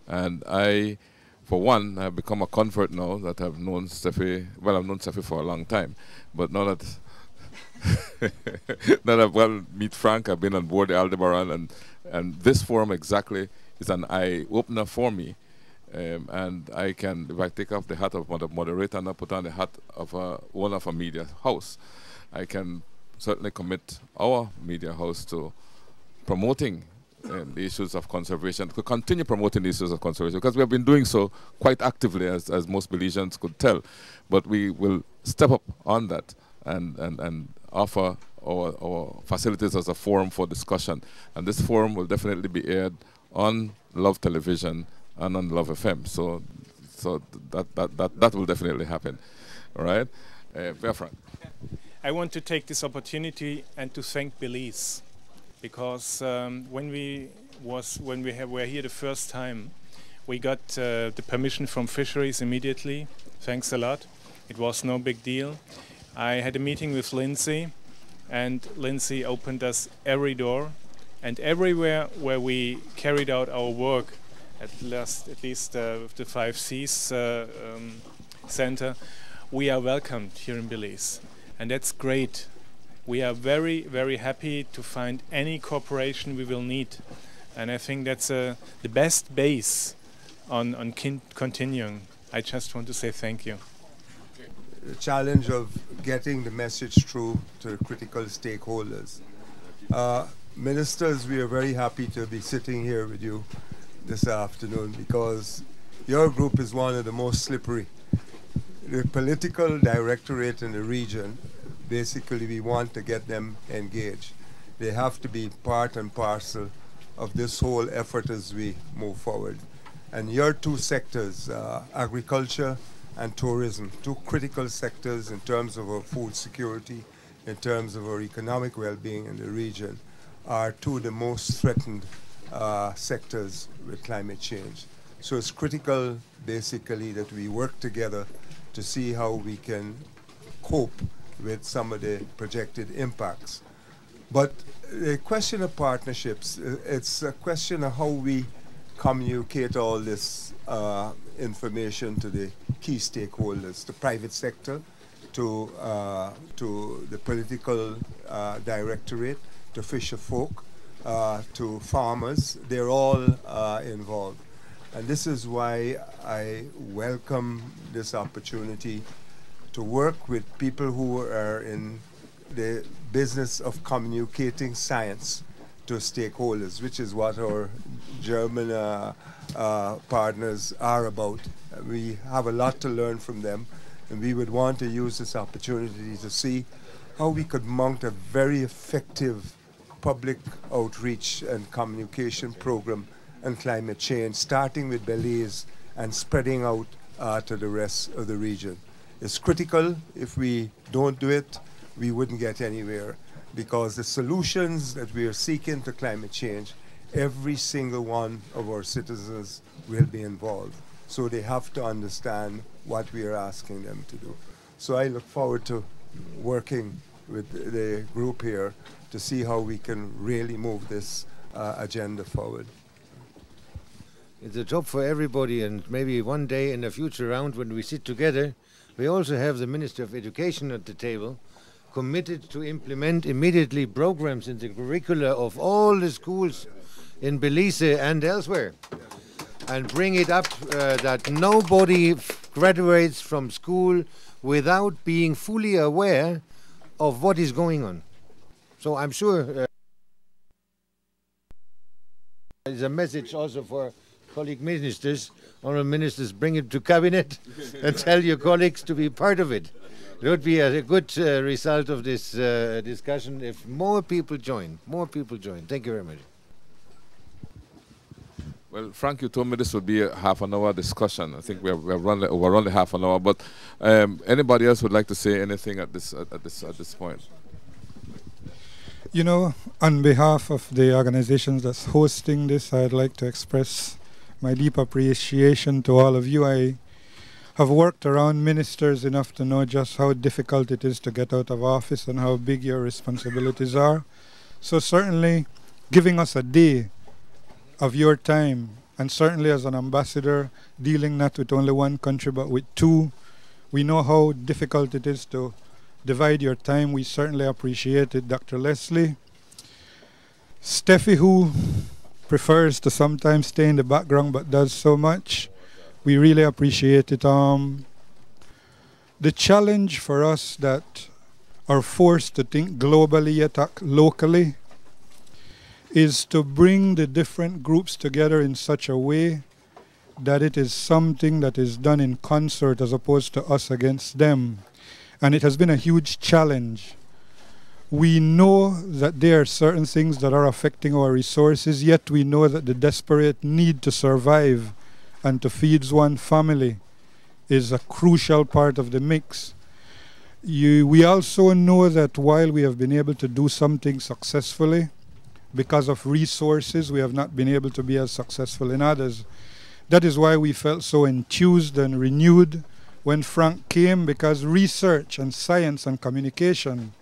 And I, for one, have become a convert now that I've known Steffi. Well, I've known Steffi for a long time, but now that now that I've well meet Frank, I've been on board the Aldebaran, and this forum exactly is an eye opener for me. And I can, if I take off the hat of moderator and I put on the hat of one of a media house, I can certainly commit our media house to promoting the issues of conservation, to continue promoting the issues of conservation, because we have been doing so quite actively, as most Belizeans could tell. But we will step up on that and offer our facilities as a forum for discussion. And this forum will definitely be aired on Love Television and on Love FM. So that will definitely happen. All right? Frank. I want to take this opportunity and to thank Belize, because when we were here the first time, we got the permission from fisheries immediately. Thanks a lot. It was no big deal. I had a meeting with Lindsay, and Lindsay opened us every door, and everywhere where we carried out our work, at least with the 5Cs Center, we are welcomed here in Belize, and that's great. We are very, very happy to find any cooperation we will need, and I think that's the best base on continuing. I just want to say thank you. The challenge of getting the message through to the critical stakeholders. Ministers, we are very happy to be sitting here with you this afternoon, because your group is one of the most slippery. The political directorate in the region, basically we want to get them engaged. They have to be part and parcel of this whole effort as we move forward. And your two sectors, agriculture and tourism, two critical sectors in terms of our food security, in terms of our economic well-being in the region, are two of the most threatened sectors with climate change. So it's critical, basically, that we work together to see how we can cope with some of the projected impacts. But the question of partnerships, it's a question of how we communicate all this information to the key stakeholders, the private sector, to the political directorate, to fisher folk, to farmers. They're all involved. And this is why I welcome this opportunity to work with people who are in the business of communicating science to stakeholders, which is what our German partners are about. We have a lot to learn from them, and we would want to use this opportunity to see how we could mount a very effective public outreach and communication program on climate change, starting with Belize and spreading out to the rest of the region. It's critical. If we don't do it, we wouldn't get anywhere, because the solutions that we are seeking to climate change, every single one of our citizens will be involved. So they have to understand what we are asking them to do. So I look forward to working with the group here to see how we can really move this agenda forward. It's a job for everybody, and maybe one day in the future round when we sit together, we also have the Minister of Education at the table, committed to implement immediately programs in the curricula of all the schools in Belize and elsewhere, and bring it up that nobody graduates from school without being fully aware of what is going on. So I'm sure there's a message also for colleague ministers, honourable ministers, bring it to cabinet and tell your colleagues to be part of it. It would be a good result of this discussion if more people join. More people join. Thank you very much. Well, Frank, you told me this would be a half-an-hour discussion. I think we have run overrun the half an hour. But anybody else would like to say anything at this point? You know, on behalf of the organizations that's hosting this, I'd like to express my deep appreciation to all of you. I have worked around ministers enough to know just how difficult it is to get out of office and how big your responsibilities are. So certainly giving us a day of your time And certainly as an ambassador, dealing not with only one country but with two, we know how difficult it is to divide your time. We certainly appreciate it, Dr. Leslie. Steffi, who prefers to sometimes stay in the background but does so much, we really appreciate it. The challenge for us that are forced to think globally yet act locally is to bring the different groups together in such a way that it is something that is done in concert as opposed to us against them. And it has been a huge challenge. We know that there are certain things that are affecting our resources, yet we know that the desperate need to survive and to feed one's family is a crucial part of the mix. We also know that while we have been able to do something successfully, because of resources, we have not been able to be as successful in others. That is why we felt so enthused and renewed when Frank came, because research and science and communication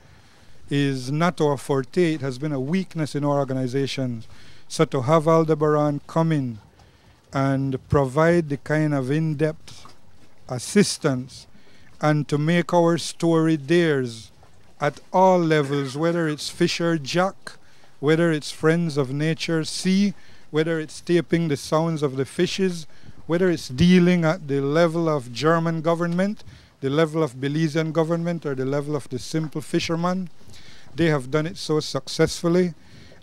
is not our forte. It has been a weakness in our organizations. So to have Aldebaran come in and provide the kind of in-depth assistance and to make our story theirs at all levels, whether it's Fisher Jack, whether it's Friends of Nature Sea, whether it's taping the sounds of the fishes, whether it's dealing at the level of German government, the level of Belizean government, or the level of the simple fisherman. They have done it so successfully,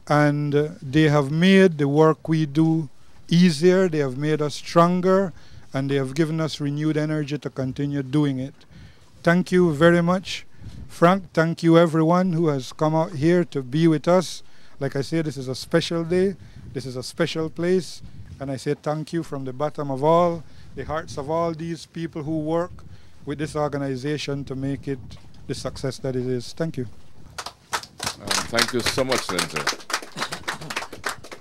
and they have made the work we do easier, they have made us stronger, and they have given us renewed energy to continue doing it. Thank you very much. Frank, thank you everyone who has come out here to be with us. Like I said, this is a special day, this is a special place, and I say thank you from the bottom of all, the hearts of all these people who work with this organization to make it the success that it is. Thank you. Thank you so much, Lindsay.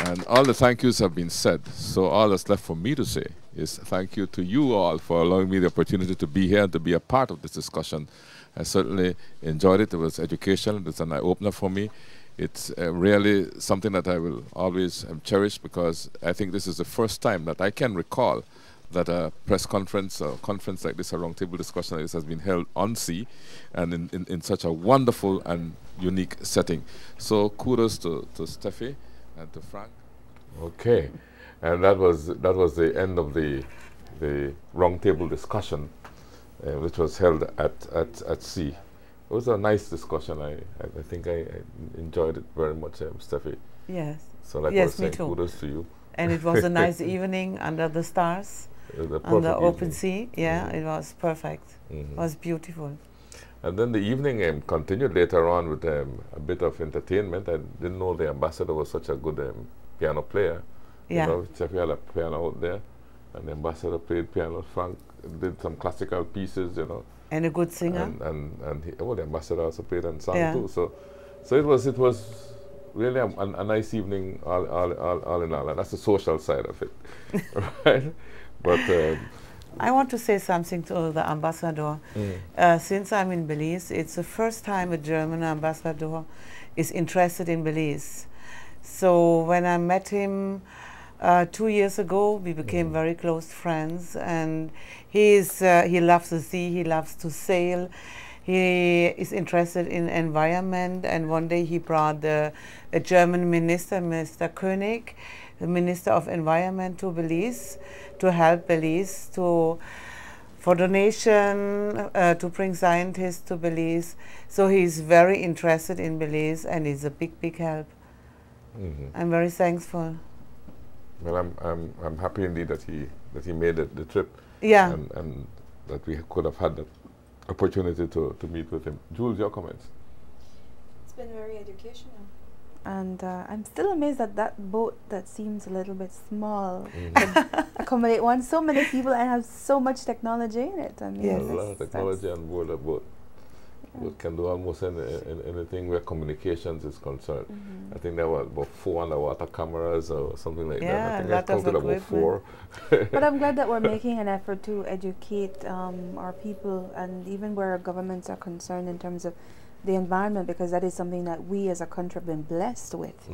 And all the thank yous have been said, so all that's left for me to say is thank you to you all for allowing me the opportunity to be here and to be a part of this discussion. I certainly enjoyed it. It was educational. It's an eye-opener for me. It's really something that I will always cherish, because I think this is the first time that I can recall that a press conference or conference like this, a roundtable discussion like this, has been held on sea and in such a wonderful and unique setting. So kudos to Steffi and to Frank. Okay, and that was the end of the roundtable discussion, which was held at sea. It was a nice discussion. I think I enjoyed it very much, Steffi. Yes. So like yes, I was saying, me too. kudos to you. And it was a nice evening under the stars, on the open sea. Yeah, it was perfect. It was beautiful. And then the evening continued later on with a bit of entertainment. I didn't know the ambassador was such a good piano player. Yeah. You know, Steffi had a piano out there, and the ambassador played piano. Frank did some classical pieces, you know. And a good singer. And the ambassador also played and sang too. So it was really a nice evening all in all, and that's the social side of it, right? But I want to say something to the ambassador. Since I'm in Belize, it's the first time a German ambassador is interested in Belize. So when I met him 2 years ago, we became very close friends, and he loves the sea, he loves to sail, he is interested in environment, and one day he brought a German minister, Mr. König, the Minister of Environment, to Belize, to help Belize for donation, to bring scientists to Belize. So he's very interested in Belize, and he's a big help. I'm very thankful. Well, I'm happy indeed that he made the trip. Yeah. And that we could have had the opportunity to meet with him. Jules, your comments? It's been very educational. And I'm still amazed that that boat that seems a little bit small can accommodate so many people and have so much technology in it. I mean, yes. A lot of technology on board a boat. We can do almost anything where communications is concerned. I think there were about 4 underwater cameras or something like that. I think I counted about 4. But I'm glad that we're making an effort to educate our people, and even where our governments are concerned in terms of the environment, because that is something that we as a country have been blessed with.